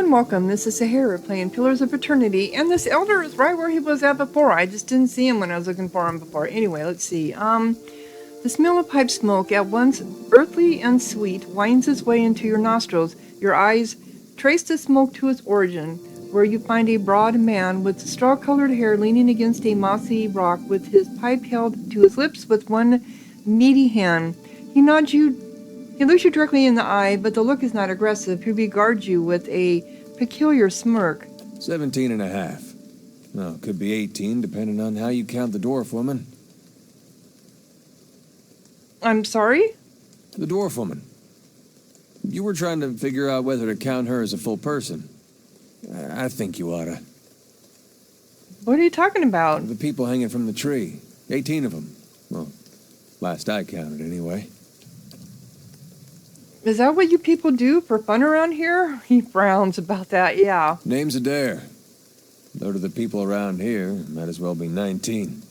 and welcome. This is Sahara playing Pillars of Eternity, and this elder is right where he was at before. I just didn't see him when I was looking for him before. Anyway, let's see. The smell of pipe smoke, at once earthly and sweet, winds its way into your nostrils. Your eyes trace the smoke to its origin, where you find a broad man with straw-colored hair leaning against a mossy rock with his pipe held to his lips with one meaty hand. He nods you. He looks you directly in the eye, but the look is not aggressive. He regards you with a peculiar smirk. 17 and a half. Well, could be 18, depending on how you count the dwarf woman. I'm sorry? The dwarf woman. You were trying to figure out whether to count her as a full person. I think you oughta. What are you talking about? The people hanging from the tree. 18 of them. Well, last I counted, anyway. Is that what you people do for fun around here? He frowns about that, yeah. Name's Eder. Though to the people around here, might as well be 19.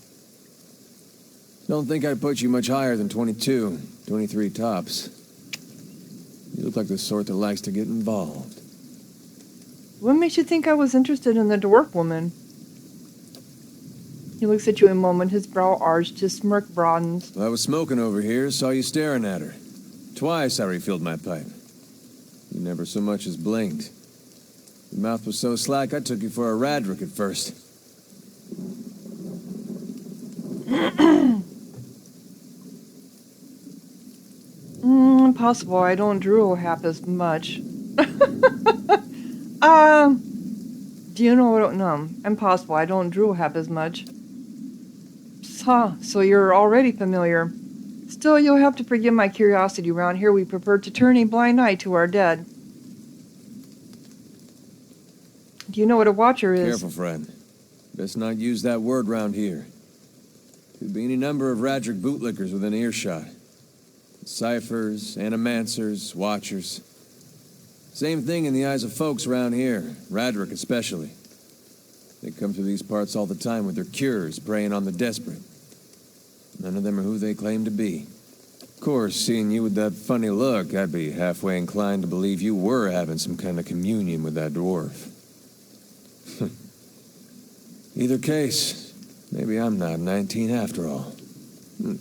Don't think I'd put you much higher than 22, 23 tops. You look like the sort that likes to get involved. What makes you think I was interested in the dwarf woman? He looks at you a moment, his brow arched, his smirk broadens. Well, I was smoking over here, saw you staring at her. Twice I refilled my pipe. You never so much as blinked. Your mouth was so slack I took you for a Radric at first. Impossible. I don't drool half as much. Do you know what? No, impossible. I don't drool half as much. So you're already familiar. Still, you'll have to forgive my curiosity. Around here, we prefer to turn a blind eye to our dead. Do you know what a watcher is? Careful, friend. Best not use that word round here. Could be any number of Radric bootlickers within earshot. Ciphers, animancers, watchers. Same thing in the eyes of folks around here, Radric especially. They come through these parts all the time with their cures, preying on the desperate. None of them are who they claim to be. Of course, seeing you with that funny look, I'd be halfway inclined to believe you were having some kind of communion with that dwarf. Either case, maybe I'm not 19 after all.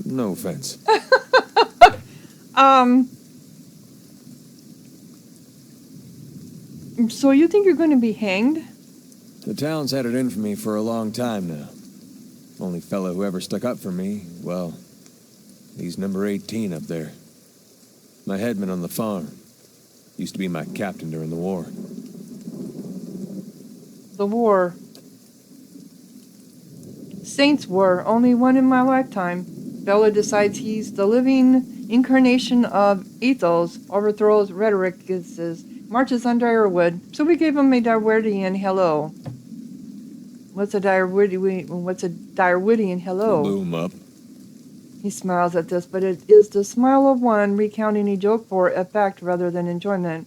No offense. So you think you're going to be hanged? The town's had it in for me for a long time now. Only fellow who ever stuck up for me, well, he's number 18 up there. My headman on the farm. Used to be my captain during the war. The war. Saints' War, only one in my lifetime. Bella decides he's the living incarnation of ethos, overthrows rhetoricists, marches on Direwood. So we gave him a Direwoodian hello. What's a Direwoodian hello? Boom up. He smiles at this, but it is the smile of one recounting a joke for effect rather than enjoyment.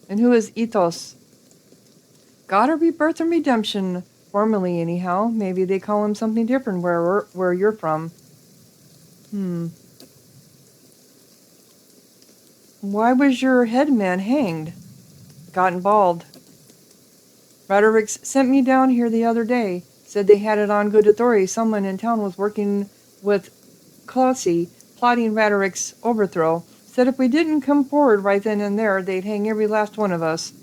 And who is ethos? God of rebirth and redemption, formally anyhow. Maybe they call him something different where you're from. Why was your headman hanged? Got involved. Roderick's sent me down here the other day. Said they had it on good authority. Someone in town was working with Clossy, plotting Roderick's overthrow. Said if we didn't come forward right then and there, they'd hang every last one of us.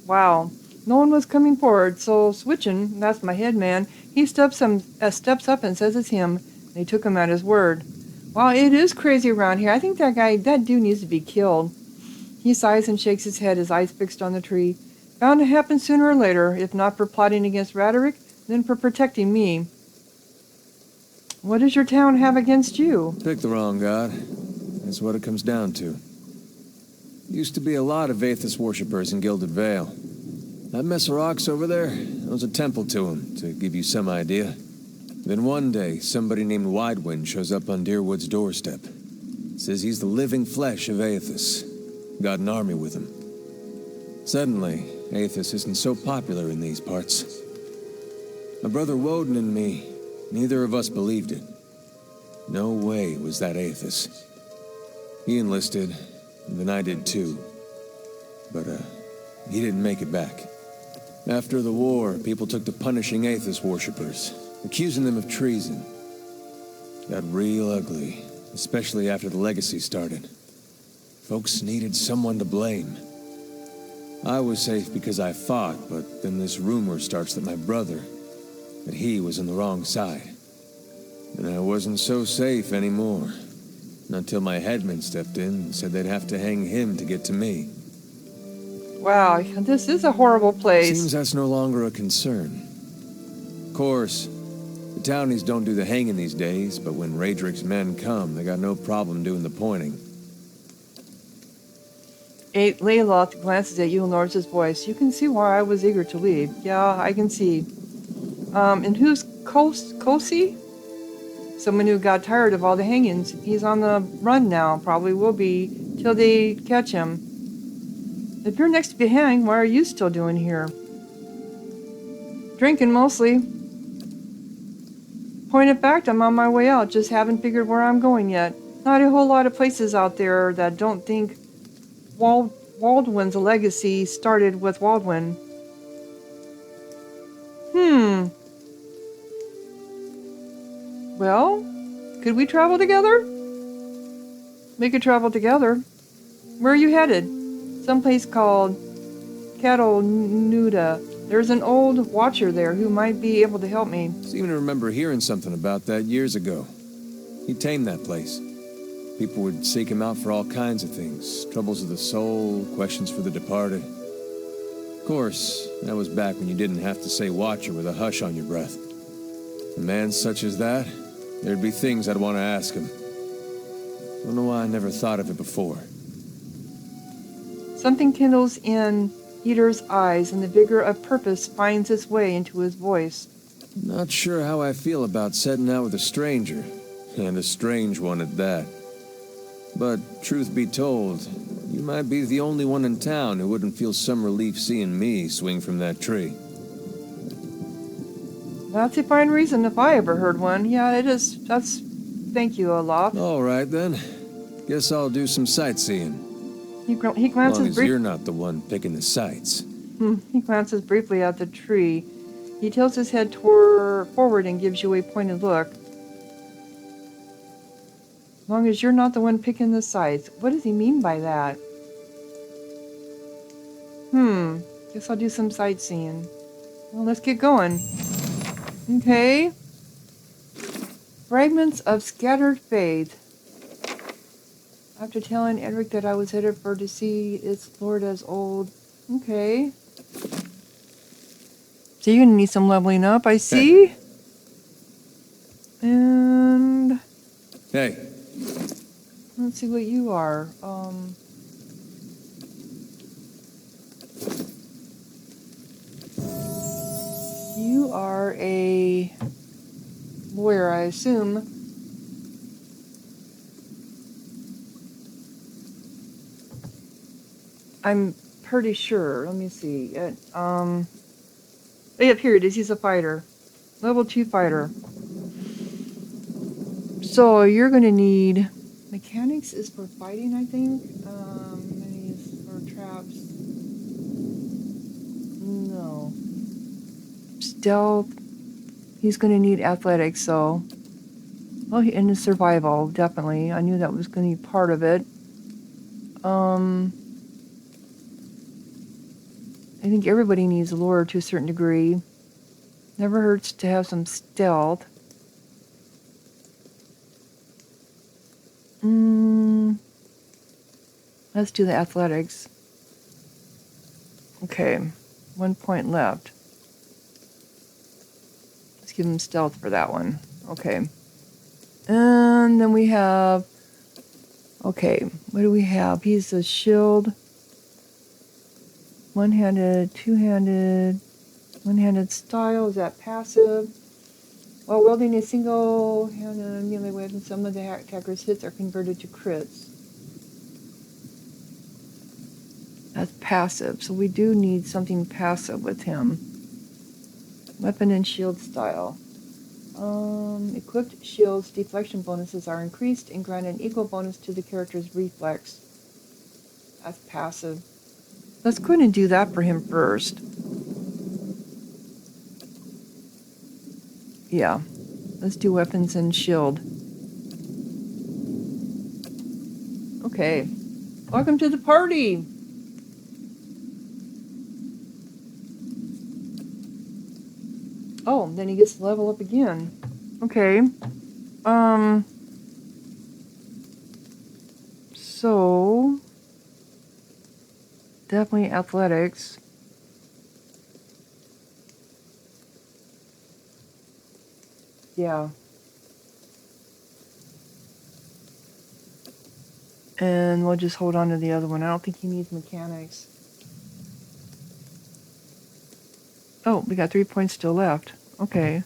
Wow. No one was coming forward, so Switchin, that's my headman, he steps up and says it's him. They took him at his word. Wow, it is crazy around here. I think that dude needs to be killed. He sighs and shakes his head, his eyes fixed on the tree. Bound to happen sooner or later, if not for plotting against Roderick, then for protecting me. What does your town have against you? Pick the wrong god. That's what it comes down to. Used to be a lot of Aethys worshippers in Gilded Vale. That mess of rocks over there, there was a temple to him, to give you some idea. Then one day, somebody named Widewind shows up on Deerwood's doorstep. Says he's the living flesh of Aethys. Got an army with him. Suddenly, Aethys isn't so popular in these parts. My brother Woden and me, neither of us believed it. No way was that Aethys. He enlisted, and then I did too. But, he didn't make it back. After the war, people took to punishing Aethys worshippers, accusing them of treason. Got real ugly, especially after the legacy started. Folks needed someone to blame. I was safe because I fought, but then this rumor starts that my brother, that he was on the wrong side. And I wasn't so safe anymore. Not until my headman stepped in and said they'd have to hang him to get to me. Wow, this is a horrible place. Seems that's no longer a concern. Of course, the townies don't do the hanging these days, but when Raedric's men come, they got no problem doing the pointing. Layloth glances at you and lowers his voice. You can see why I was eager to leave. Yeah, I can see. And who's Kosi? Someone who got tired of all the hangings. He's on the run now. Probably will be till they catch him. If you're next to be hanged, why are you still doing here? Drinking mostly. Point of fact, I'm on my way out. Just haven't figured where I'm going yet. Not a whole lot of places out there that don't think Waldwyn's legacy started with Waldwyn. Well, could we travel together? We could travel together. Where are you headed? Someplace called Cattle Nuda. There's an old watcher there who might be able to help me. Seem to remember hearing something about that years ago. He tamed that place. People would seek him out for all kinds of things. Troubles of the soul, questions for the departed. Of course, that was back when you didn't have to say watcher with a hush on your breath. A man such as that, there'd be things I'd want to ask him. Don't know why I never thought of it before. Something kindles in Eder's eyes, and the vigor of purpose finds its way into his voice. Not sure how I feel about setting out with a stranger, and a strange one at that. But truth be told, you might be the only one in town who wouldn't feel some relief seeing me swing from that tree. That's a fine reason if I ever heard one. Yeah, it is. Thank you, Olaf. All right, then. Guess I'll do some sightseeing. He As glances long as you're not the one picking the sights. He glances briefly at the tree. He tilts his head forward and gives you a pointed look. As long as you're not the one picking the sights. What does he mean by that? Guess I'll do some sightseeing. Well, let's get going. Okay. Fragments of scattered faith. After telling Edric that I was headed for to see its lord as old. Okay. So you're gonna need some leveling up, I see. Hey. And Hey. let's see what you are. You are a lawyer, I assume. I'm pretty sure. Let me see. Oh, yeah, here it is. He's a fighter. Level 2 fighter. So you're going to need... Mechanics is for fighting, I think. Many is for traps. No. Stealth. He's going to need athletics, so... Well, and survival, definitely. I knew that was going to be part of it. I think everybody needs lore to a certain degree. Never hurts to have some stealth. Let's do the athletics. Okay, 1 point left. Let's give him stealth for that one. Okay. And then we have... Okay, what do we have? He's a shield. One-handed, two-handed, one-handed style. Is that passive? While wielding a single-handed melee weapon, some of the attacker's hits are converted to crits. That's passive, so we do need something passive with him. Weapon and shield style. Equipped shields deflection bonuses are increased and grant an equal bonus to the character's reflex. That's passive. Let's go ahead and do that for him first. Yeah. Let's do weapons and shield. Okay. Welcome to the party. Oh, then he gets to level up again. Okay. So definitely athletics. Yeah. And we'll just hold on to the other one. I don't think he needs mechanics. Oh, we got 3 points still left. Okay.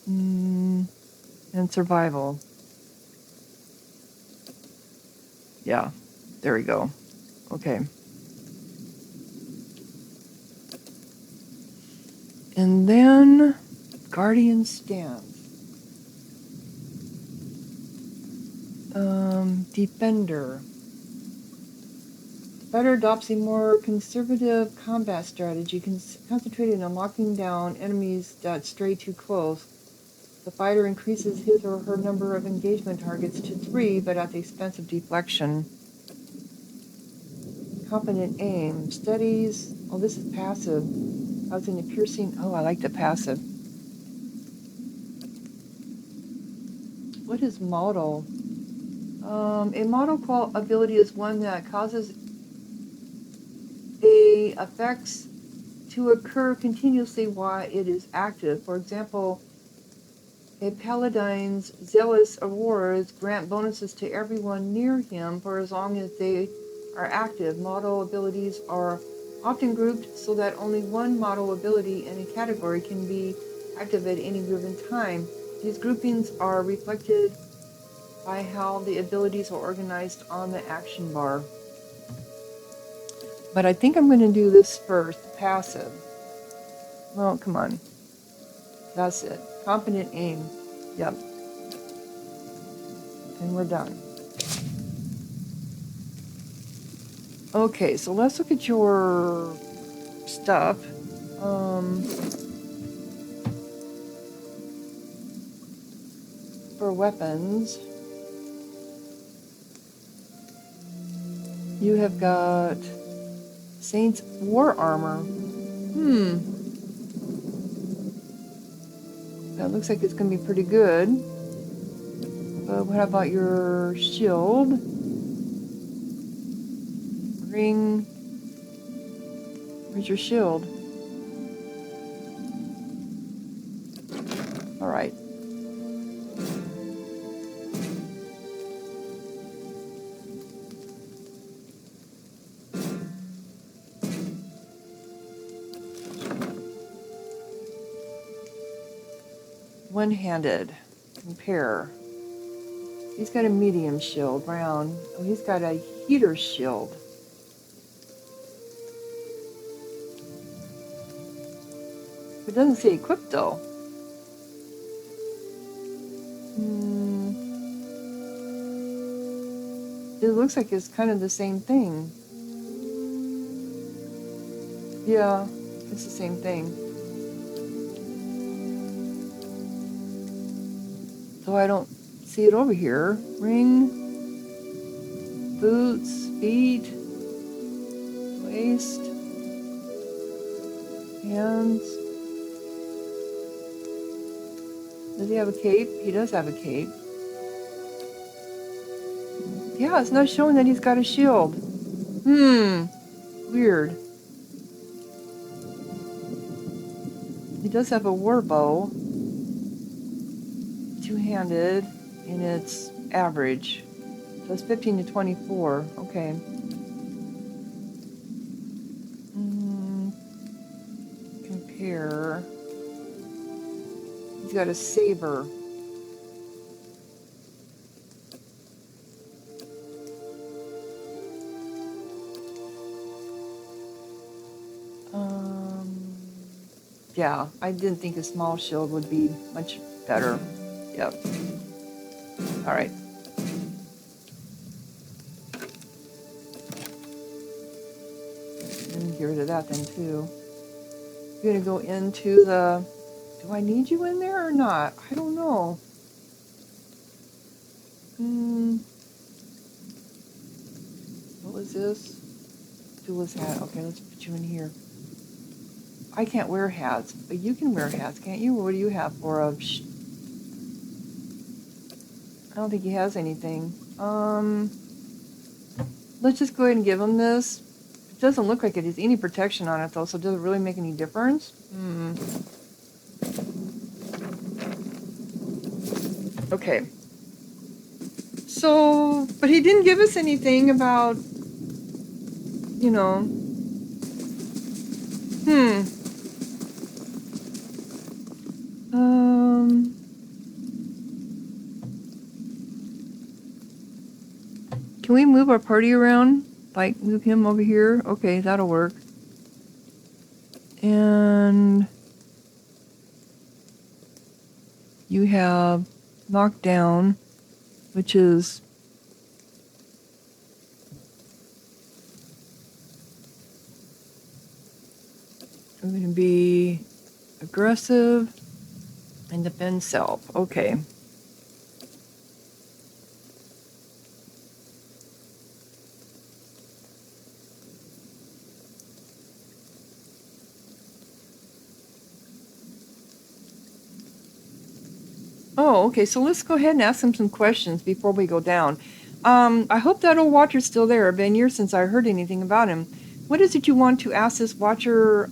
And survival. Yeah. There we go. Okay. And then Guardian Stance. Defender. Fighter adopts a more conservative combat strategy, concentrated on locking down enemies that stray too close. The fighter increases his or her number of engagement targets to 3, but at the expense of deflection. Competent aim. Steadies. Oh, this is passive. Causing a piercing. Oh, I like the passive. What is model? A model ability is one that causes a effects to occur continuously while it is active. For example, a paladine's zealous auroras grant bonuses to everyone near him for as long as they are active. Model abilities are often grouped so that only one model ability in a category can be active at any given time. These groupings are reflected by how the abilities are organized on the action bar. But I think I'm going to do this first, passive. Well, come on. That's it. Competent aim. Yep. And we're done. Okay, so let's look at your stuff. For weapons, you have got Saint's War Armor. That looks like it's going to be pretty good. But what about your shield? Ring. Where's your shield? All right. One-handed. Compare. He's got a medium shield, round. Oh, he's got a heater shield. It doesn't say equipped though. It looks like it's kind of the same thing. Yeah, it's the same thing. So I don't see it over here. Ring, boots, feet, waist, hands. Does he have a cape? He does have a cape. Yeah, it's not showing that he's got a shield. Weird. He does have a war bow. Two-handed, and it's average. So it's 15 to 24. Okay. Compare. He's got a saber. Yeah, I didn't think a small shield would be much better. Yep. All right. get rid of that then too. You're gonna go into the... Do I need you in there or not? I don't know. What was this? Duelist hat. Okay, let's put you in here. I can't wear hats, but you can wear hats, can't you? What do you have for a... I don't think he has anything. Let's just go ahead and give him this. It doesn't look like it has any protection on it, though, so does it really make any difference? Okay. So, but he didn't give us anything about, you know... Can we move our party around? Like, move him over here? Okay, that'll work. And... you have knockdown, which is... I'm going to be aggressive and defend self. Okay. Oh, okay, so let's go ahead and ask him some questions before we go down. I hope that old watcher's still there. Been years since I heard anything about him. What is it you want to ask this watcher?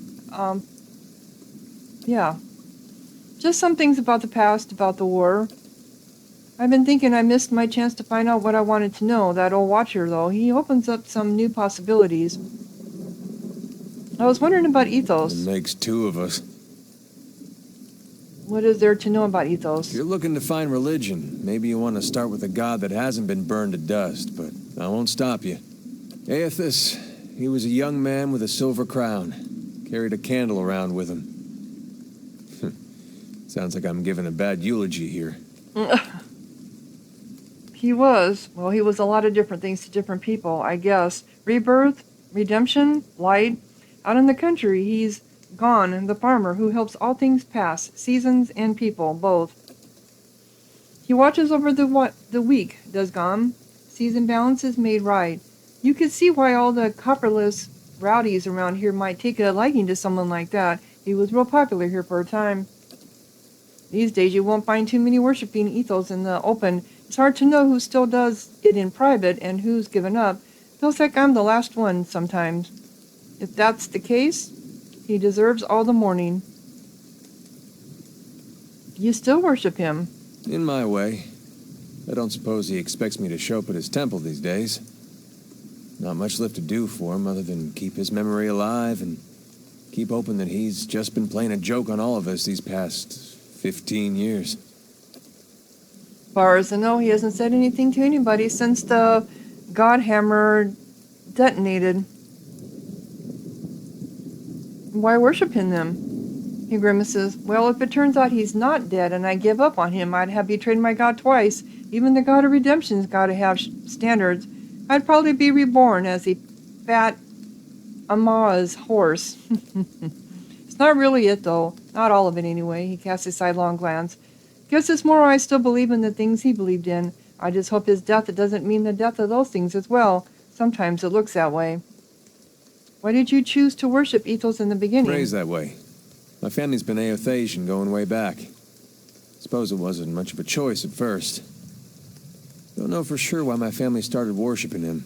Yeah. Just some things about the past, about the war. I've been thinking I missed my chance to find out what I wanted to know. That old watcher, though, he opens up some new possibilities. I was wondering about ethos. It makes two of us. What is there to know about ethos? If you're looking to find religion, maybe you want to start with a god that hasn't been burned to dust, but I won't stop you. Aethys, he was a young man with a silver crown. Carried a candle around with him. Sounds like I'm giving a bad eulogy here. He was. Well, he was a lot of different things to different people, I guess. Rebirth, redemption, light. Out in the country, he's Gon, the farmer who helps all things pass, seasons and people, both. He watches over the weak, does Gon. Season balance is made right. You could see why all the copperless rowdies around here might take a liking to someone like that. He was real popular here for a time. These days you won't find too many worshipping ethos in the open. It's hard to know who still does it in private and who's given up. Feels like I'm the last one sometimes. If that's the case, he deserves all the mourning. You still worship him? In my way. I don't suppose he expects me to show up at his temple these days. Not much left to do for him other than keep his memory alive and keep hoping that he's just been playing a joke on all of us these past 15 years. Far as I know, he hasn't said anything to anybody since the Godhammer detonated. Why worship him then? He grimaces. Well, if it turns out he's not dead and I give up on him, I'd have betrayed my God twice. Even the God of Redemption's got to have standards. I'd probably be reborn as a fat Amaz horse. It's not really it, though. Not all of it, anyway. He casts a sidelong glance. Guess it's more I still believe in the things he believed in. I just hope his death doesn't mean the death of those things as well. Sometimes it looks that way. Why did you choose to worship ethos in the beginning? Raised that way. My family's been Aethasian going way back. Suppose it wasn't much of a choice at first. Don't know for sure why my family started worshiping him.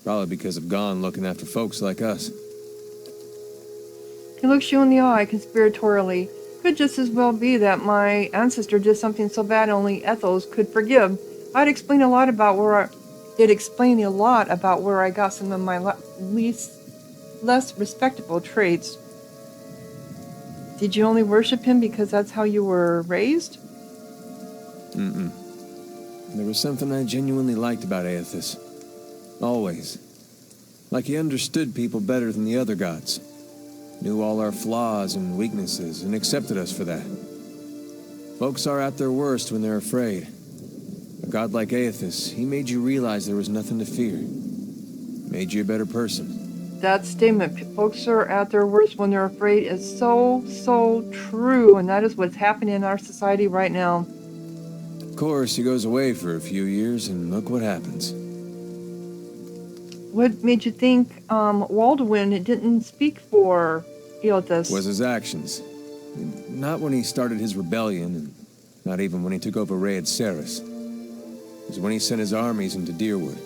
Probably because of Gon looking after folks like us. He looks you in the eye conspiratorially. Could just as well be that my ancestor did something so bad only ethos could forgive. It'd explain a lot about where I got some of my less respectable traits. Did you only worship him because that's how you were raised? There was something I genuinely liked about Aethys. Always. Like he understood people better than the other gods. Knew all our flaws and weaknesses and accepted us for that. Folks are at their worst when they're afraid. A god like Aethys, he made you realize there was nothing to fear. Made you a better person. That statement, folks are at their worst when they're afraid, is so, so true. And that is what's happening in our society right now. Of course, he goes away for a few years, and look what happens. What made you think Waldwin didn't speak for Eothas? Was his actions. Not when he started his rebellion, and not even when he took over Raed Saris. It was when he sent his armies into Deerwood.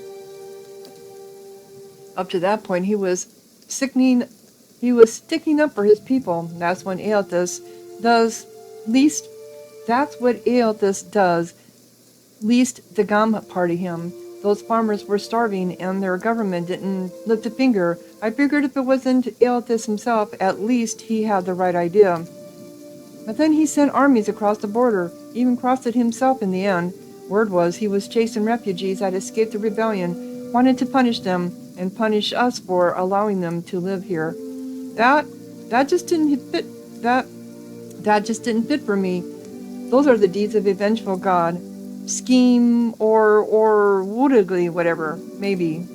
Up to that point, he was sticking up for his people. That's when Eothas does least. That's what Eothas does. Least the Gam party him. Those farmers were starving, and their government didn't lift a finger. I figured if it wasn't Eothas himself, at least he had the right idea. But then he sent armies across the border, even crossed it himself in the end. Word was he was chasing refugees that escaped the rebellion, wanted to punish them, and punish us for allowing them to live here. That just didn't fit. That just didn't fit for me. Those are the deeds of a vengeful god. Scheme or woodedly, whatever, maybe.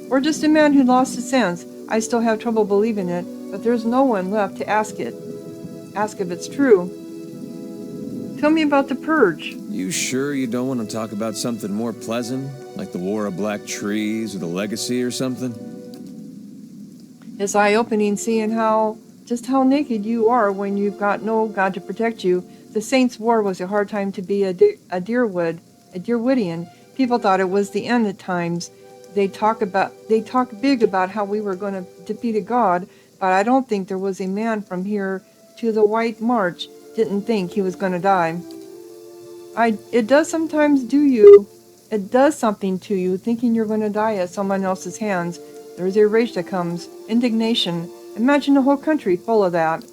Or just a man who lost his sense. I still have trouble believing it, but there's no one left to ask it. Ask if it's true. Tell me about the purge. You sure you don't want to talk about something more pleasant? Like the War of Black Trees or the Legacy or something? It's eye-opening seeing just how naked you are when you've got no god to protect you. The Saints' War was a hard time to be a Deerwoodian. People thought it was the end at times. They talk big about how we were going to defeat a god, but I don't think there was a man from here to the White March didn't think he was going to die. It does something to you thinking you're going to die at someone else's hands. There's a rage that comes, indignation. Imagine a whole country full of that.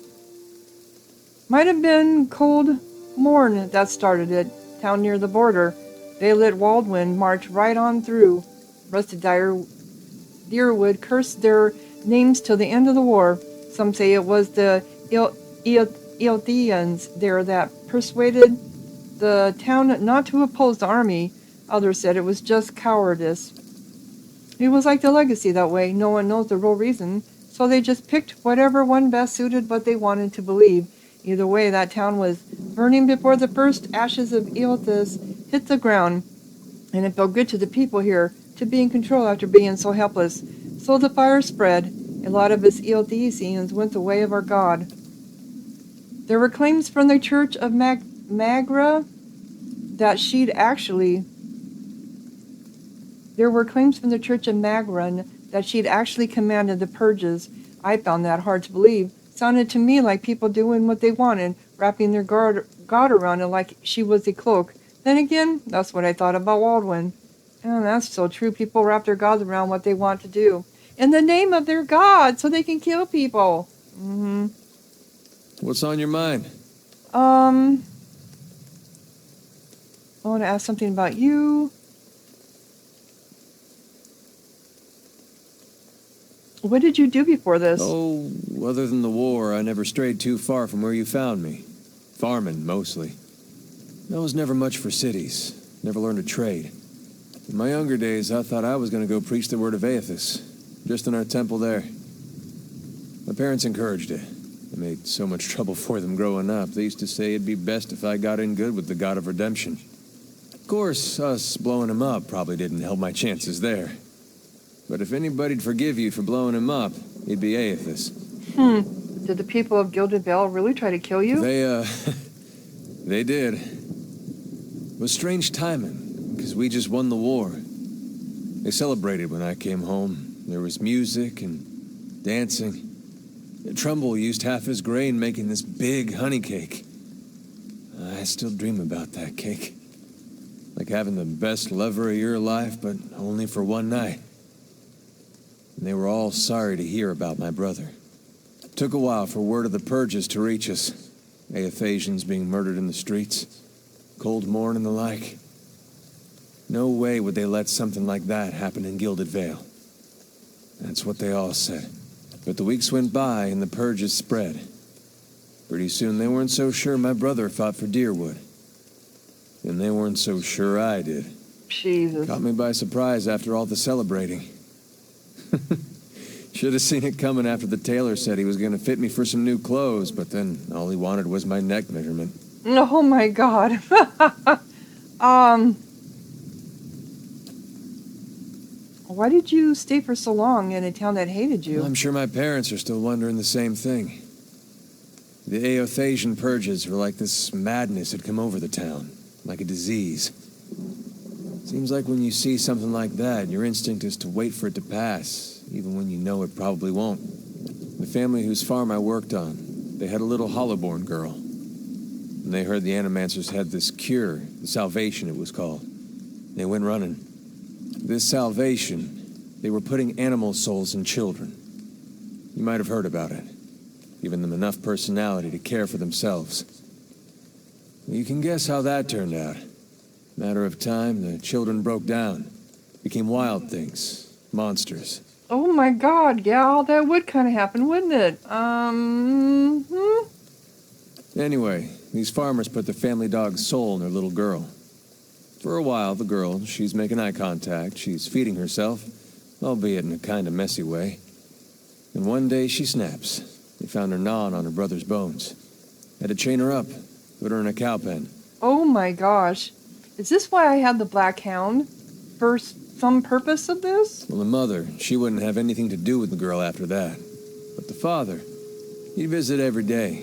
Might have been Cold Morn that started it, down near the border. They let Waldwin march right on through. Rusted Deerwood cursed their names till the end of the war. Some say it was the Eothians there that persuaded the town not to oppose the army. Others said it was just cowardice. It was like the Legacy that way. No one knows the real reason, so they just picked whatever one best suited what they wanted to believe. Either way, that town was burning before the first ashes of Eothas hit the ground, and it felt good to the people here to be in control after being so helpless. So the fire spread. A lot of us Eothesians went the way of our god. There were claims from the Church of Magra that she'd actually commanded the purges. I found that hard to believe. Sounded to me like people doing what they wanted, wrapping their god around it like she was a cloak. Then again, that's what I thought about Waldwin. And that's so true. People wrap their gods around what they want to do. In the name of their god, so they can kill people. Mm-hmm. What's on your mind? I want to ask something about you. What did you do before this? Oh, other than the war, I never strayed too far from where you found me. Farming, mostly. I was never much for cities. Never learned a trade. In my younger days, I thought I was going to go preach the word of Eothas. Just in our temple there. My parents encouraged it. I made so much trouble for them growing up. They used to say it'd be best if I got in good with the God of Redemption. Of course, us blowing him up probably didn't help my chances there. But if anybody'd forgive you for blowing him up, it'd be Eothas. Did the people of Gilded Vale really try to kill you? They did. It was strange timing, because we just won the war. They celebrated when I came home. There was music and dancing. Trumbull used half his grain making this big honey cake. I still dream about that cake. Like having the best lover of your life, but only for one night. And they were all sorry to hear about my brother. It took a while for word of the purges to reach us. Eothasians being murdered in the streets. Cold Morn and the like. No way would they let something like that happen in Gilded Vale. That's what they all said. But the weeks went by and the purges spread. Pretty soon they weren't so sure my brother fought for Deerwood. And they weren't so sure I did. Jesus. Caught me by surprise after all the celebrating. Should Should have seen it coming after the tailor said he was going to fit me for some new clothes, but then all he wanted was my neck measurement. Oh my God. Why did you stay for so long in a town that hated you? Well, I'm sure my parents are still wondering the same thing. The Aothasian purges were like this madness had come over the town, like a disease. Seems like when you see something like that, your instinct is to wait for it to pass, even when you know it probably won't. The family whose farm I worked on, they had a little hollowborn girl. And they heard the Animancers had this cure, the salvation it was called. They went running. This salvation, they were putting animal souls in children. You might have heard about it. Giving them enough personality to care for themselves. You can guess how that turned out. Matter of time, the children broke down. Became wild things. Monsters. Oh my God, yeah, that would kind of happen, wouldn't it? Anyway, these farmers put the family dog's soul in their little girl. For a while, the girl, she's making eye contact, she's feeding herself, albeit in a kind of messy way. And one day she snaps. They found her gnawing on her brother's bones. Had to chain her up, put her in a cow pen. Oh my gosh. Is this why I had the black hound? For some purpose of this? Well, the mother, she wouldn't have anything to do with the girl after that. But the father, he'd visit every day.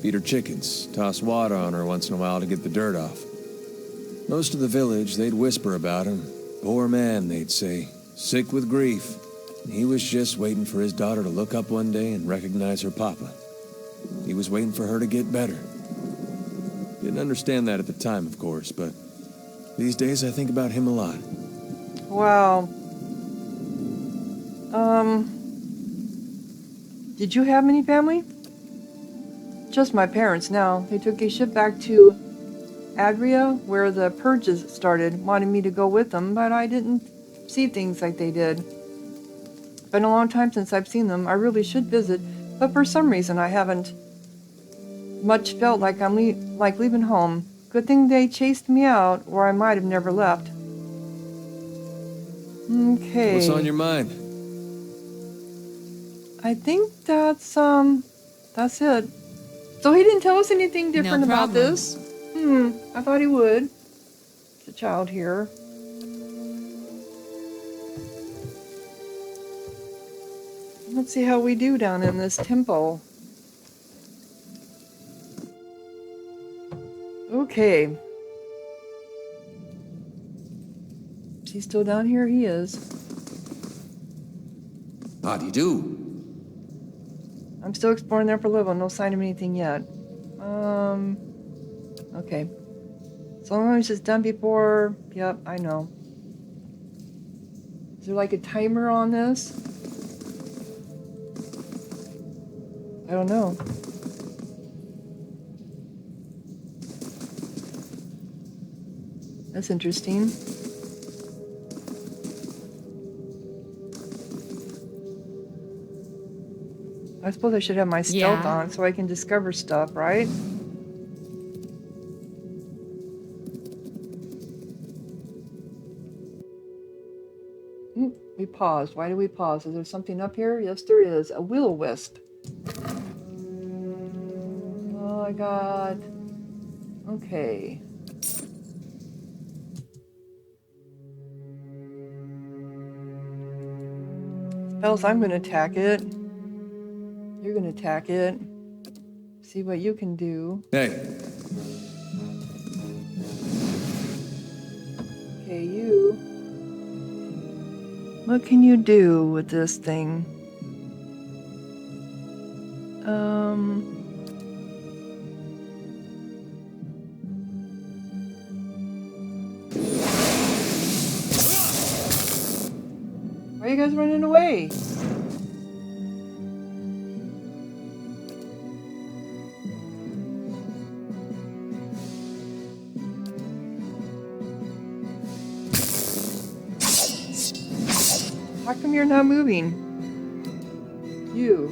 Feed her chickens, toss water on her once in a while to get the dirt off. Most of the village, they'd whisper about him. Poor man, they'd say, sick with grief. And he was just waiting for his daughter to look up one day and recognize her papa. He was waiting for her to get better. Didn't understand that at the time, of course, but these days I think about him a lot. Wow. Did you have many family? Just my parents now. They took a ship back to Adria, where the purges started, wanted me to go with them, but I didn't see things like they did. Been a long time since I've seen them. I really should visit, but for some reason I haven't much felt like I'm leaving home. Good thing they chased me out, or I might have never left. Okay. What's on your mind? I think that's it. So he didn't tell us anything different about this. I thought he would. There's a child here. Let's see how we do down in this temple. Okay. Is he still down here? He is. Howdy do. I'm still exploring the upper level. No sign of anything yet. Okay. So long as it's done before... Yep, I know. Is there like a timer on this? I don't know. That's interesting. I suppose I should have my stealth on so I can discover stuff, right? We paused. Why did we pause? Is there something up here? Yes, there is. A will-o-wisp. Oh my god. Okay. Spells, I'm going to attack it. You're going to attack it. See what you can do. Hey. Okay, you. What can you do with this thing? Why are you guys running away? How come you're not moving? You.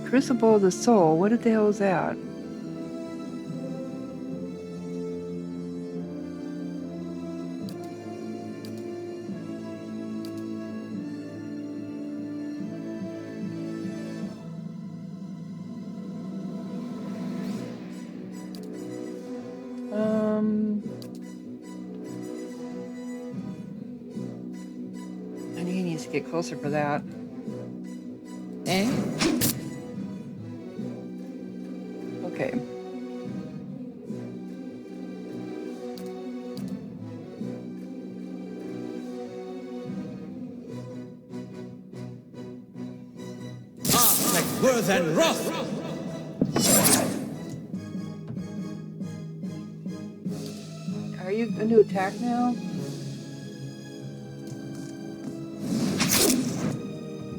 Crucible of the Soul. What the hell is that? I think he needs to get closer for that. Eh? Okay. Like worth and wrath! Are you going to attack now?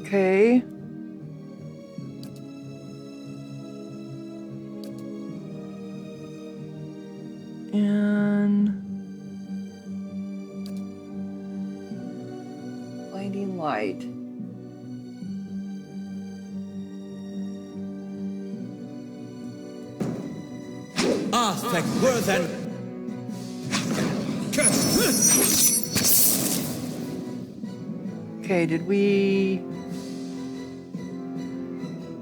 Okay. And blinding light. Like worth and... Okay, did we...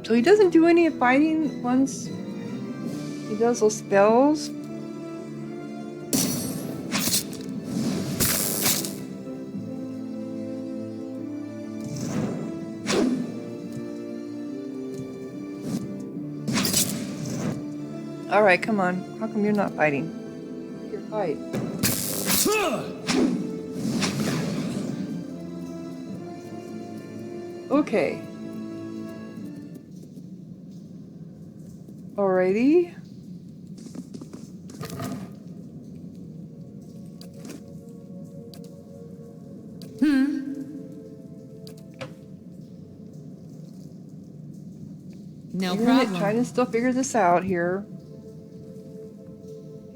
So he doesn't do any fighting once he does those spells? Alright, come on. How come you're not fighting? Your fight. Okay. Alrighty. No Figuring problem. Trying to still figure this out here.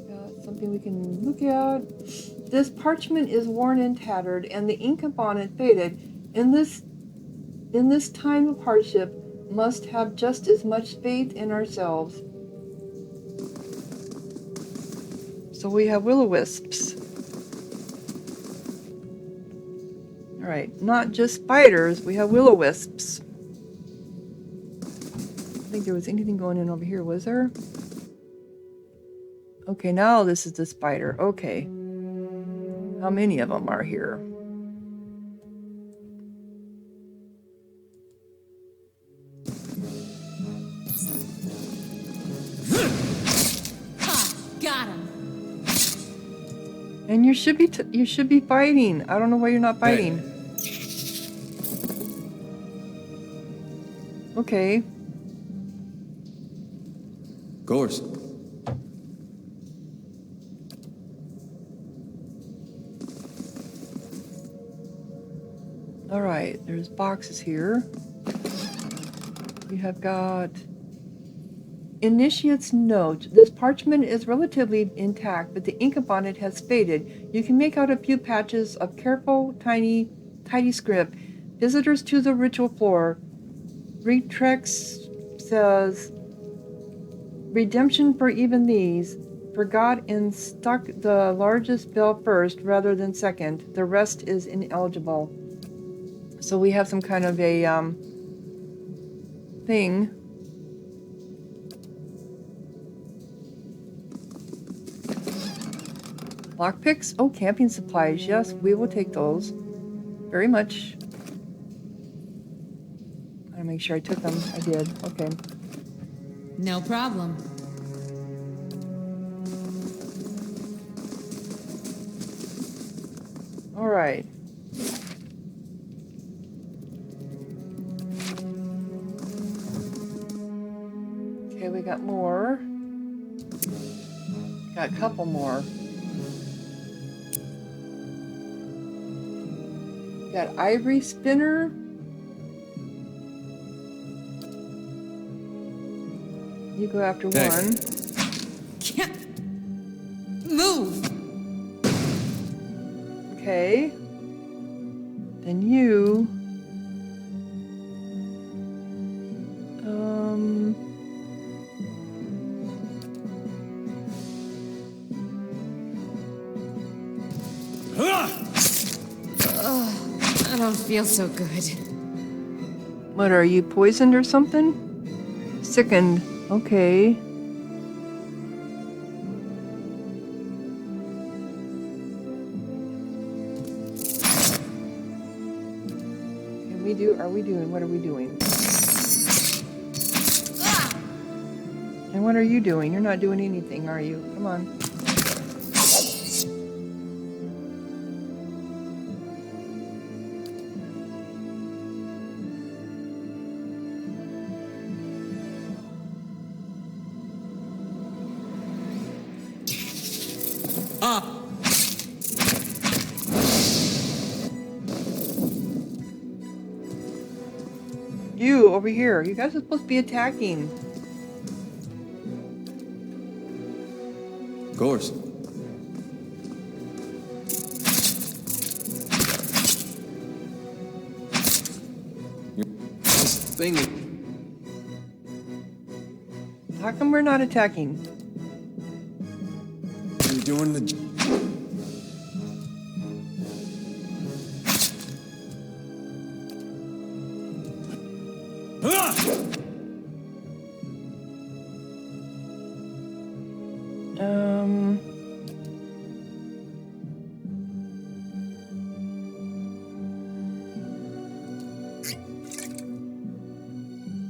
Got something we can look at. This parchment is worn and tattered, and the ink upon it faded. In this time of hardship, must have just as much faith in ourselves. So we have will-o-wisps. All right, not just spiders, we have will-o-wisps. I think there was anything going in over here, was there? Okay, now this is the spider. Okay. How many of them are here? Got him. And you should be fighting. I don't know why you're not fighting. Okay. Of course. All right. There's boxes here. We have got Initiate's note. This parchment is relatively intact, but the ink upon it has faded. You can make out a few patches of careful, tidy script. Visitors to the ritual floor. Retrex says, redemption for even these. Forgot and stuck the largest bell first rather than second. The rest is ineligible. So we have some kind of a thing. Lockpicks? Oh, camping supplies. Yes, we will take those. Very much. I gotta make sure I took them. I did. Okay. No problem. All right. Okay, we got more. Got a couple more. Got ivory spinner. You go after one. Can't move. Okay. Then you. I don't feel so good. What, are you poisoned or something? Sickened. Okay. What are we doing? And what are you doing? You're not doing anything, are you? Come on. You, over here. You guys are supposed to be attacking. Of course. This thing. How come we're not attacking? You're doing the.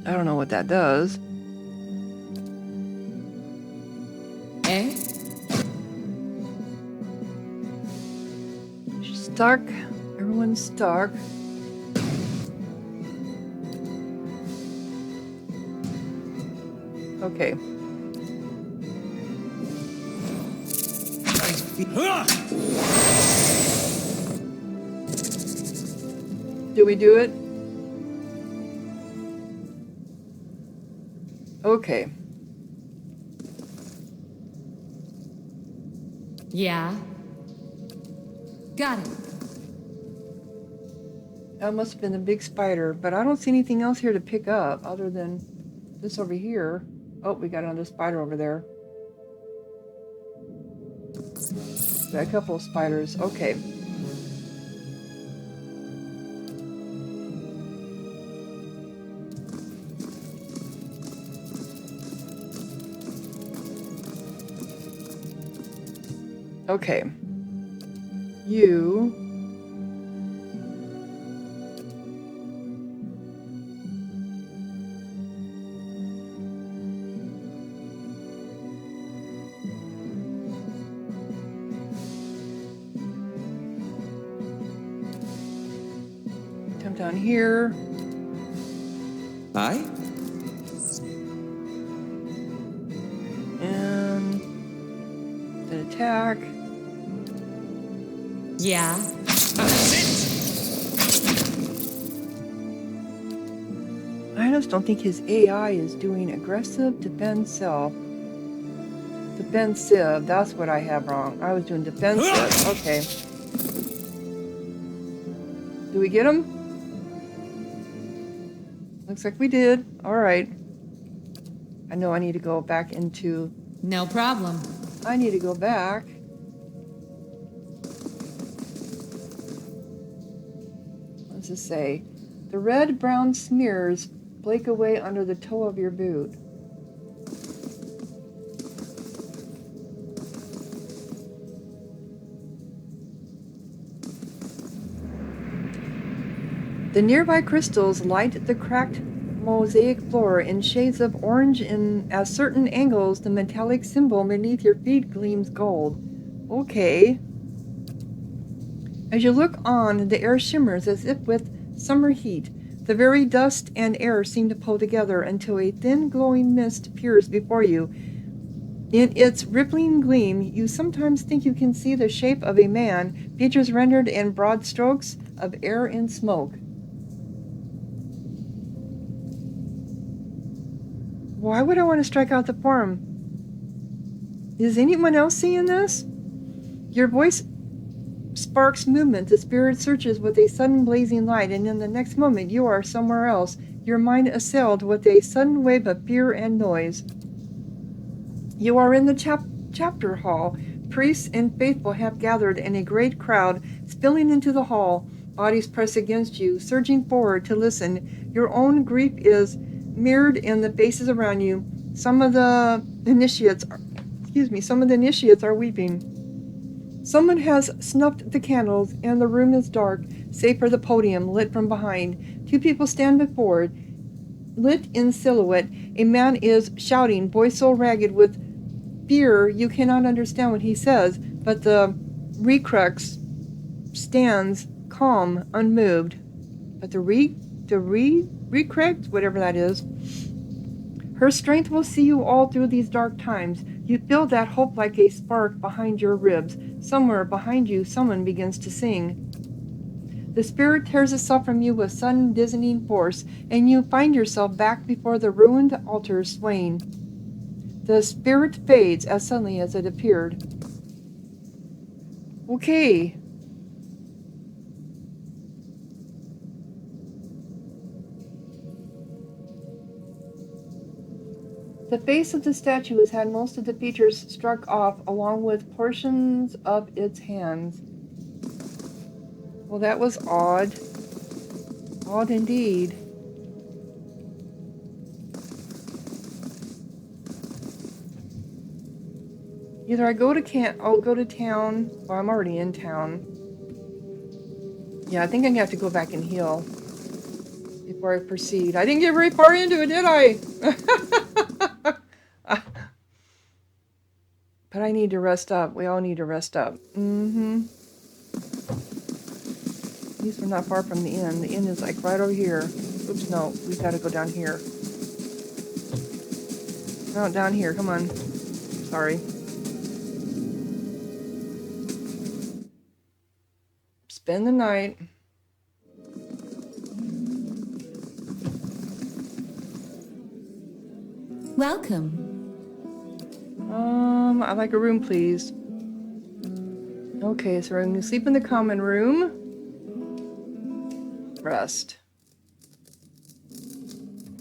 I don't know what that does. Eh? She's stuck. Everyone's stuck. Okay. Do we do it? Okay. Yeah. Got it. That must have been the big spider, but I don't see anything else here to pick up other than this over here. Oh, we got another spider over there. Got a couple of spiders. Okay. Okay. You. Come down here. Aye? And the attack. Yeah. I just don't think his AI is doing aggressive, defensive. Defensive, that's what I have wrong. I was doing defensive. Okay. Do we get him? Looks like we did. Alright. I know I need to go back into... No problem. I need to go back. What does it say? The red-brown smears flake away under the toe of your boot. The nearby crystals light the cracked mosaic floor in shades of orange, and at certain angles the metallic symbol beneath your feet gleams gold. Okay. As you look on, the air shimmers as if with summer heat. The very dust and air seem to pull together until a thin glowing mist appears before you. In its rippling gleam, you sometimes think you can see the shape of a man, features rendered in broad strokes of air and smoke. Why would I want to strike out the form? Is anyone else seeing this? Your voice sparks movement. The spirit searches with a sudden blazing light, and in the next moment you are somewhere else, your mind assailed with a sudden wave of fear and noise. You are in the chapter hall. Priests and faithful have gathered in a great crowd, spilling into the hall. Bodies press against you, surging forward to listen. Your own grief is mirrored in the faces around you. Some of the initiates are weeping. Someone has snuffed the candles, and the room is dark, save for the podium, lit from behind. Two people stand before, lit in silhouette. A man is shouting, voice so ragged with fear you cannot understand what he says, but the recrux stands calm, unmoved. But the recrux, whatever that is, her strength will see you all through these dark times. You feel that hope like a spark behind your ribs. Somewhere behind you, someone begins to sing. The spirit tears itself from you with sudden dizzying force, and you find yourself back before the ruined altar swaying. The spirit fades as suddenly as it appeared. Okay. The face of the statue has had most of the features struck off, along with portions of its hands. Well, that was odd. Odd indeed. Either I'll go to town, or I'm already in town. Yeah, I think I'm gonna have to go back and heal before I proceed. I didn't get very far into it, did I? But I need to rest up. We all need to rest up. At least we're not far from the inn. The inn is like right over here. Oops, no. We gotta go down here. No, down here. Come on. Sorry. Spend the night. Welcome. I'd like a room, please. Okay, so we're gonna sleep in the common room. Rest.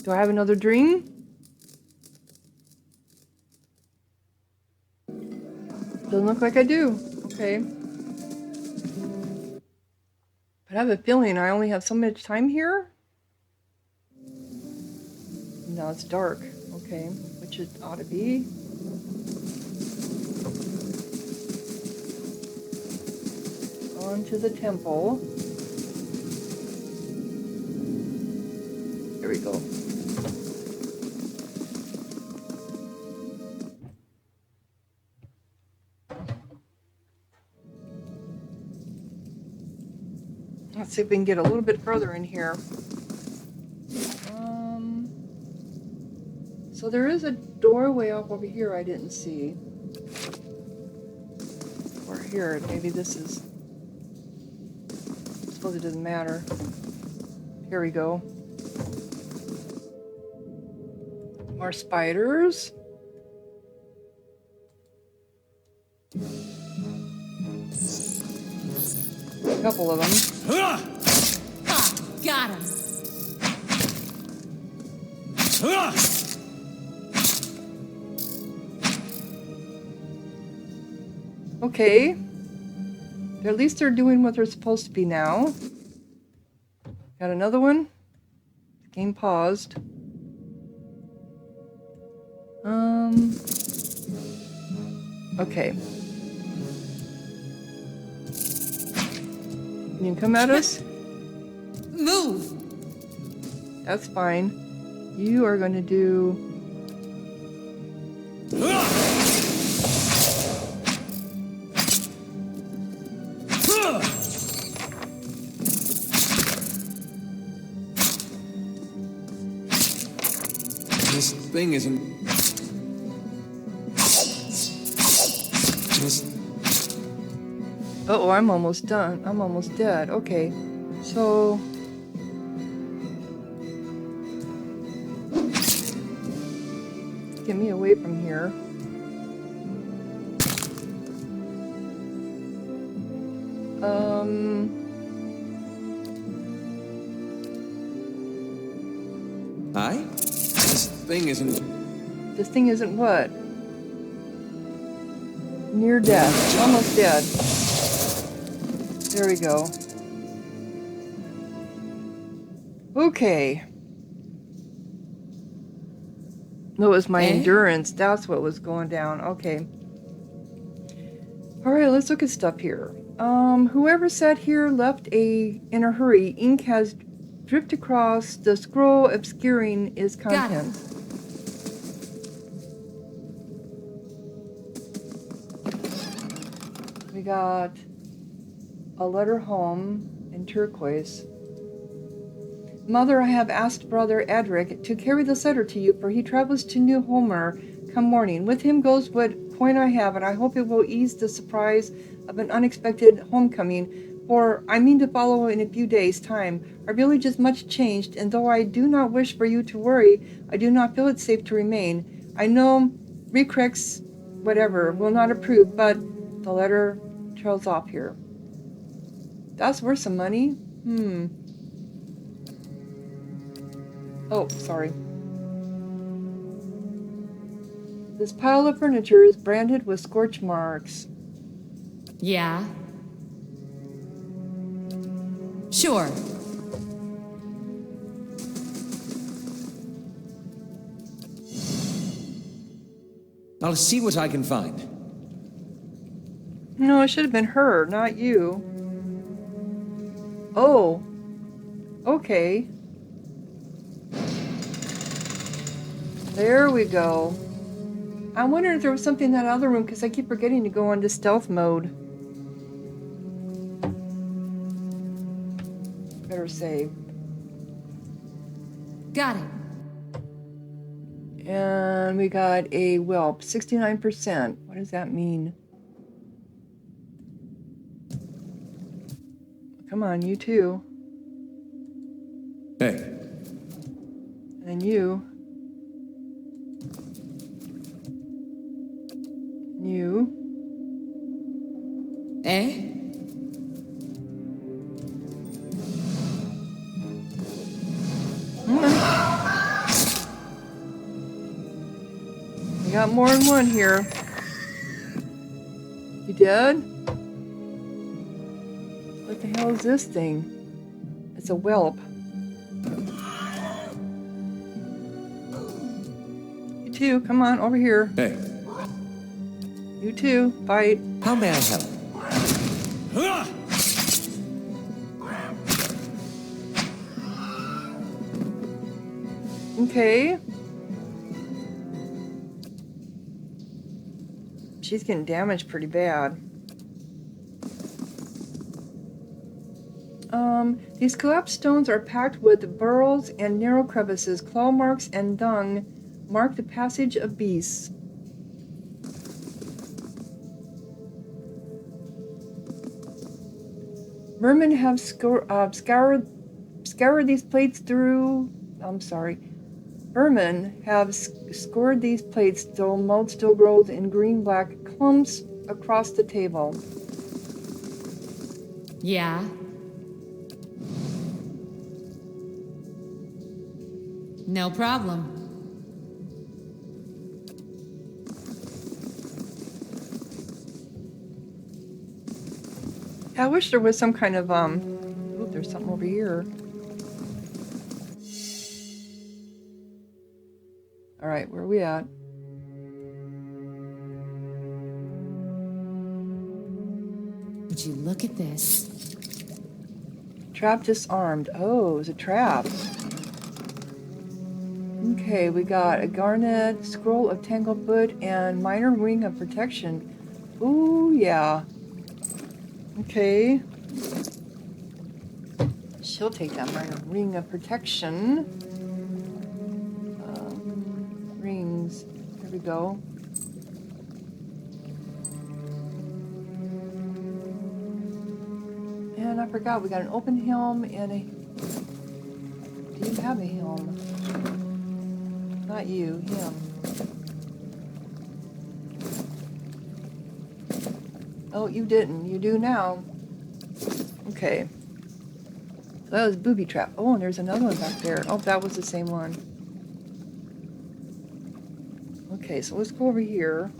Do I have another dream? Doesn't look like I do. Okay. But I have a feeling I only have so much time here. Now it's dark. Okay, which it ought to be. On to the temple. Here we go. Let's see if we can get a little bit further in here. So there is a doorway up over here I didn't see. Or here, maybe this is... I suppose it doesn't matter. Here we go. More spiders. A couple of them. Ha! Got him. Okay. At least they're doing what they're supposed to be now. Got another one. Game paused. Okay. You can come at us? Move! That's fine. You are going to do... This thing isn't... Just... Uh-oh, I'm almost done. I'm almost dead. Okay. So... Get me away from here. Aye? This thing isn't... This thing isn't what? Near death. Almost dead. There we go. Okay. No, it was my Eh? endurance. That's what was going down. Okay. Alright, let's look at stuff here. Whoever sat here left in a hurry. Ink has dripped across the scroll obscuring its Got it. contents. We got a letter home in turquoise. Mother, I have asked brother Edric to carry this letter to you, for he travels to New Homer come morning. With him goes what coin I have, and I hope it will ease the surprise of an unexpected homecoming, for I mean to follow in a few days' time. Our village is much changed, and though I do not wish for you to worry, I do not feel it safe to remain. I know Recrex, whatever, will not approve, but the letter trails off here. That's worth some money. Oh, sorry. This pile of furniture is branded with scorch marks. Yeah. Sure. I'll see what I can find. No, it should have been her, not you. Oh. Okay. There we go. I wondered if there was something in that other room because I keep forgetting to go into stealth mode. Better save. Got it. And we got a whelp, 69%. What does that mean? Come on, you too. Hey. And you. You. Eh? We got more than one here. You dead? What the hell is this thing? It's a whelp. You too, come on, over here. Hey. You too, fight. How may I help? Okay. She's getting damaged pretty bad. These collapsed stones are packed with burrows and narrow crevices. Claw marks and dung mark the passage of beasts. Vermin have scoured these plates through. Vermin have scored these plates, though mold still grows in green-black clumps across the table. Yeah. No problem. I wish there was some kind of Ooh, there's something over here. All right, where are we at? Would you look at this? Trap disarmed. Oh, it was a trap. Okay, we got a garnet, scroll of tanglefoot, and minor ring of protection. Ooh, yeah. Okay. She'll take that minor ring of protection. Rings. There we go. And I forgot, we got an open helm and a... Do you have a helm? Not you, him. Oh, you didn't. You do now. Okay. So that was booby trap. Oh, and there's another one back there. Oh, that was the same one. Okay, so let's go over here.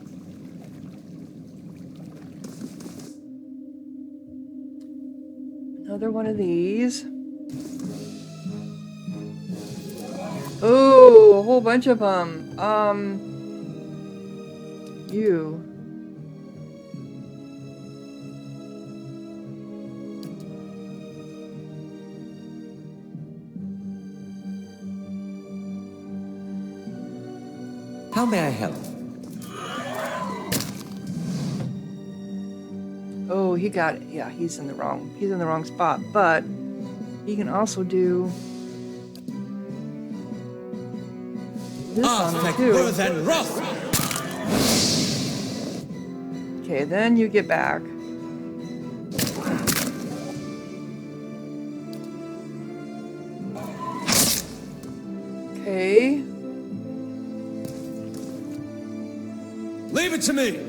Another one of these. Oh, a whole bunch of them. You. How may I help? Oh, yeah, he's in the wrong spot, but he can also do this on him too. Okay, then you get back. Okay. Leave it to me!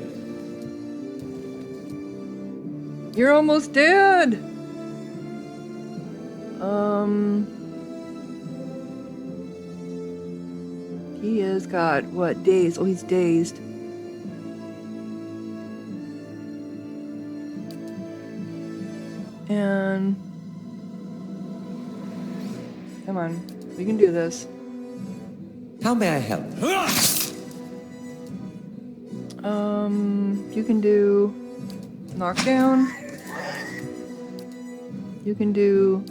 You're almost dead! He has got, what, dazed? Oh, he's dazed. And... Come on, we can do this. How may I help? You can do... knockdown. You can do...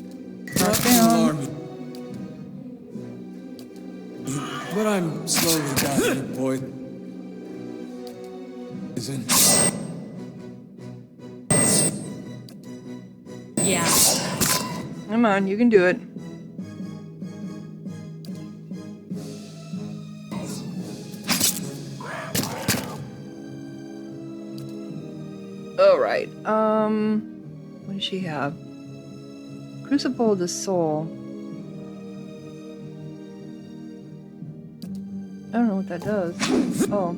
knockdown. But I'm slowly dying, boy. Isn't... Yeah. Come on, you can do it. Alright, what does she have? Crucible of the Soul. I don't know what that does. Oh.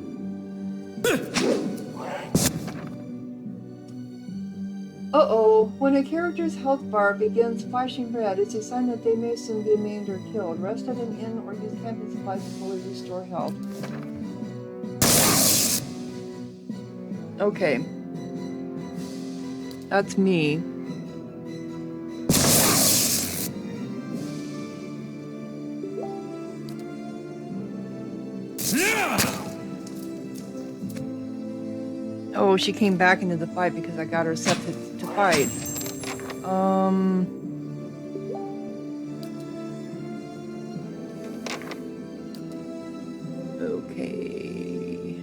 Uh-oh. When a character's health bar begins flashing red, it's a sign that they may soon be maimed or killed. Rest at an inn or use camping supplies to fully restore health. Okay. That's me. Oh, she came back into the fight because I got her set to fight. Okay.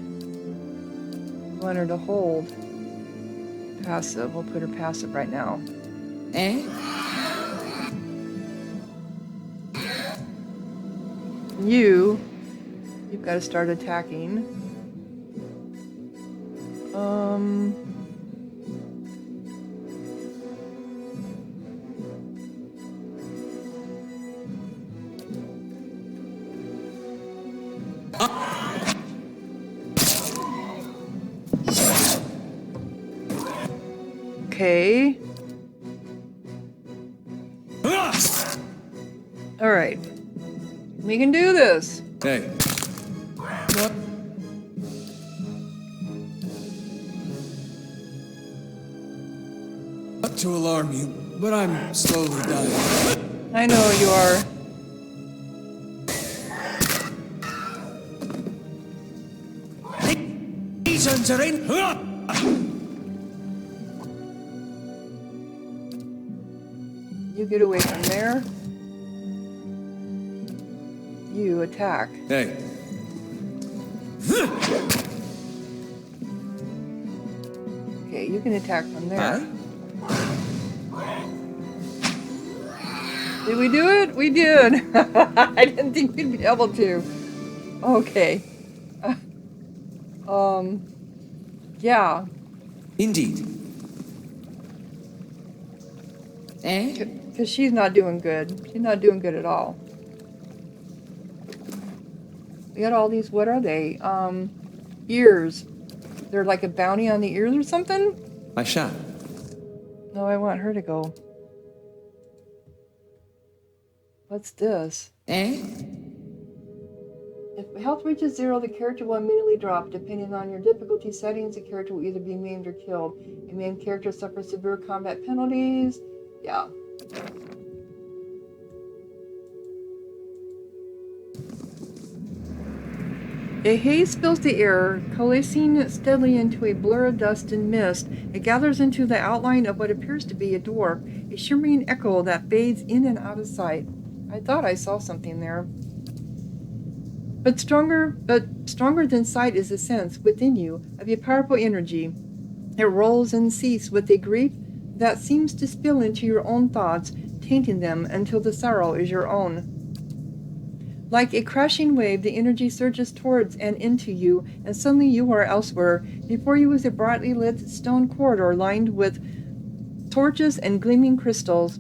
I want her to hold. Passive. We'll put her passive right now. Eh? You've got to start attacking. Okay. All right. We can do this. Hey. What? Not to alarm you, but I'm slowly dying. I know you are. You get away from there. You attack. Hey. Okay, you can attack from there. Did we do it? We did. I didn't think we'd be able to. Okay. Yeah. Indeed. Eh? Because she's not doing good. She's not doing good at all. We got all these, what are they? Ears. They're like a bounty on the ears or something? I shall. No, I want her to go. What's this? Eh? If health reaches 0, the character will immediately drop. Depending on your difficulty settings, the character will either be maimed or killed. A maimed character suffers severe combat penalties. Yeah. A haze fills the air, coalescing steadily into a blur of dust and mist. It gathers into the outline of what appears to be a dwarf, a shimmering echo that fades in and out of sight. I thought I saw something there. But stronger than sight is the sense within you of a powerful energy. It rolls and seethes with a grief that seems to spill into your own thoughts, tainting them until the sorrow is your own. Like a crashing wave, the energy surges towards and into you, and suddenly you are elsewhere. Before you is a brightly lit stone corridor lined with torches and gleaming crystals.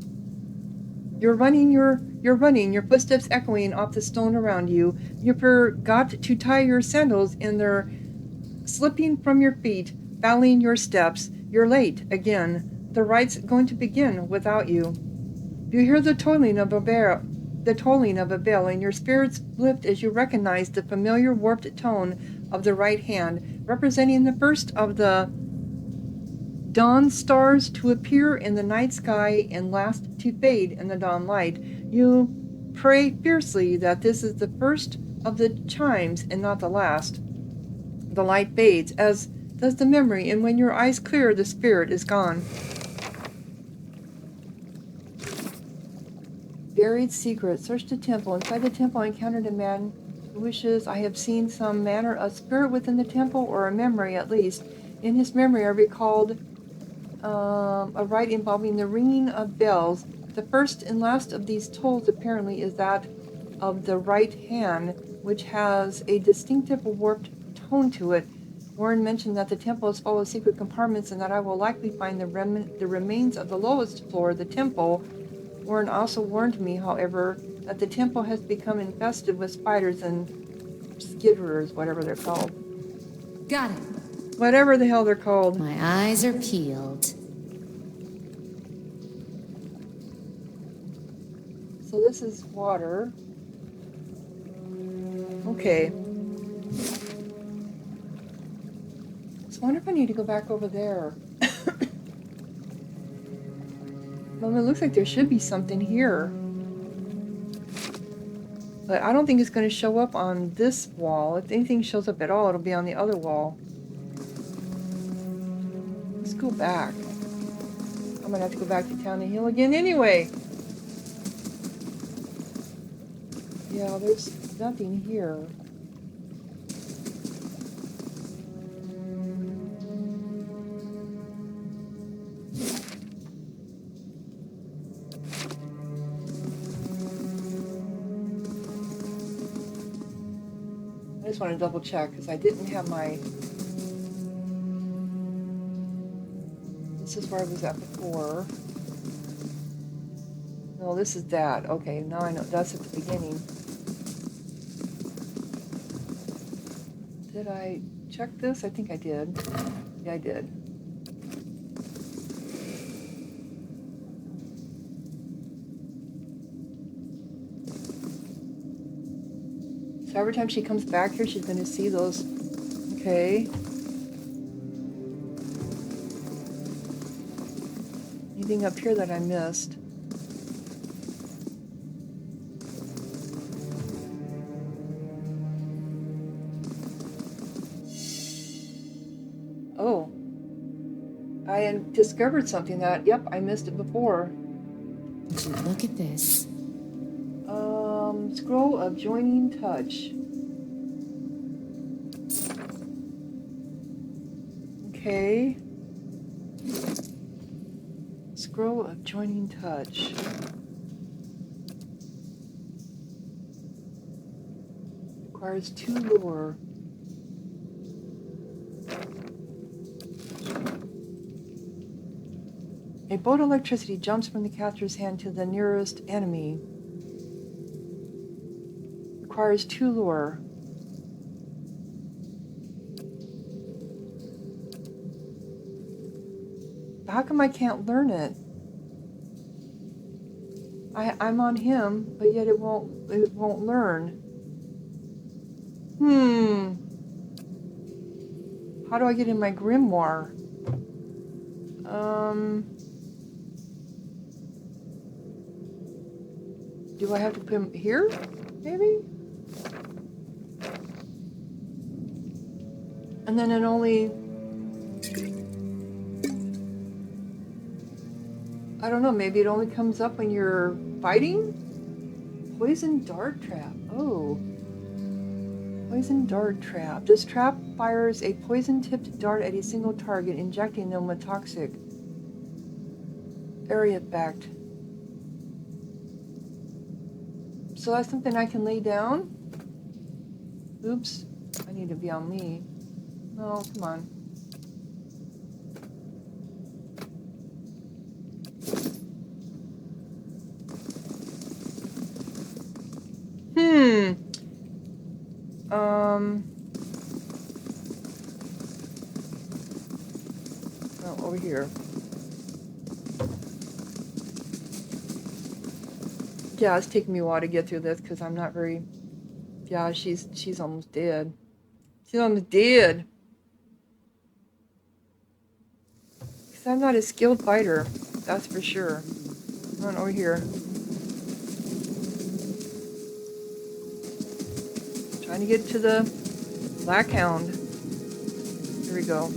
You're running, your footsteps echoing off the stone around you. You forgot to tie your sandals, and they're slipping from your feet, fouling your steps. You're late again. The rite's going to begin without you. You hear the tolling of a bell, and your spirits lift as you recognize the familiar warped tone of the right hand, representing the first of the dawn stars to appear in the night sky and last to fade in the dawn light. You pray fiercely that this is the first of the chimes and not the last. The light fades, as does the memory, and when your eyes clear, the spirit is gone. Buried secret. Search the temple. Inside the temple, I encountered a man who wishes I have seen some manner of spirit within the temple, or a memory at least. In his memory, I recalled a rite involving the ringing of bells. The first and last of these tolls apparently is that of the right hand, which has a distinctive warped tone to it. Warren mentioned that the temple is full of secret compartments and that I will likely find the remains of the lowest floor of the temple. Warren also warned me, however, that the temple has become infested with spiders and skitterers, whatever they're called. Got it. Whatever the hell they're called. My eyes are peeled. So this is water. Okay. So I wonder if I need to go back over there. Well, it looks like there should be something here. But I don't think it's going to show up on this wall. If anything shows up at all, it'll be on the other wall. Let's go back. I'm going to have to go back to Town and Hill again anyway. Yeah, there's nothing here. I just want to double check because I didn't have my... This is where I was at before. No, this is that. Okay, now I know. That's at the beginning. Did I check this? I think I did. Yeah, I did. So every time she comes back here, she's going to see those. Okay. Anything up here that I missed? Oh. I had discovered something that, yep, I missed it before. Would you look at this? Scroll of Joining Touch. Okay. Scroll of Joining Touch. Requires 2 lore. A bolt of electricity jumps from the captor's hand to the nearest enemy. Requires 2 lore. How come I can't learn it? I'm on him, but yet it won't learn. How do I get in my grimoire? Do I have to put him here? Maybe? And then it only... I don't know, maybe it only comes up when you're fighting? Poison dart trap. Oh. Poison dart trap. This trap fires a poison-tipped dart at a single target, injecting them with toxic area effect. So that's something I can lay down? Oops. I need to be on me. Oh, come on. Oh, over here. Yeah, it's taking me a while to get through this because I'm not very... Yeah, she's almost dead. She's almost dead. Because I'm not a skilled fighter. That's for sure. Come on, over here. Trying to get to the Black Hound. Here we go.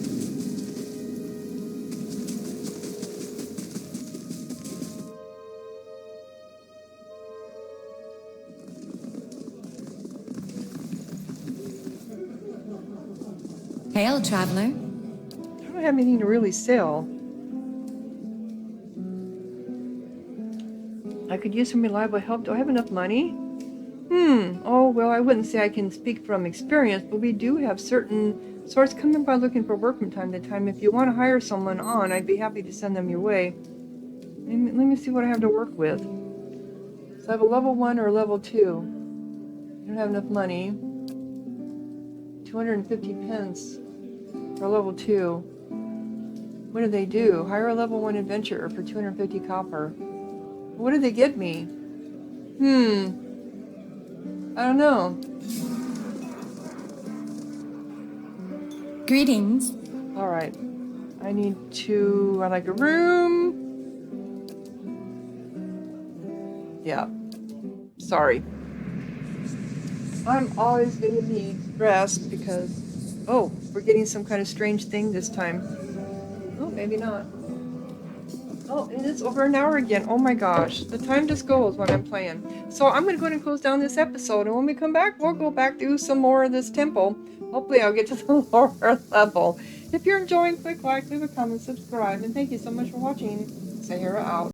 Hail, traveler. I don't have anything to really sell. I could use some reliable help. Do I have enough money? Oh, well, I wouldn't say I can speak from experience, but we do have certain sorts coming by looking for work from time to time. If you want to hire someone on, I'd be happy to send them your way. Let me see what I have to work with. So I have a level 1 or a level 2. I don't have enough money. 250 pence for level 2. What do they do? Hire a level 1 adventurer for 250 copper. What do they get me? I don't know. Greetings. Alright. I like a room. Yeah. Sorry. I'm always going to be stressed because... Oh, we're getting some kind of strange thing this time. Oh, maybe not. Oh, and it's over an hour again. Oh my gosh. The time just goes when I'm playing. So I'm going to go ahead and close down this episode. And when we come back, we'll go back through some more of this temple. Hopefully I'll get to the lower level. If you're enjoying, click like, leave a comment, subscribe. And thank you so much for watching. Sahara out.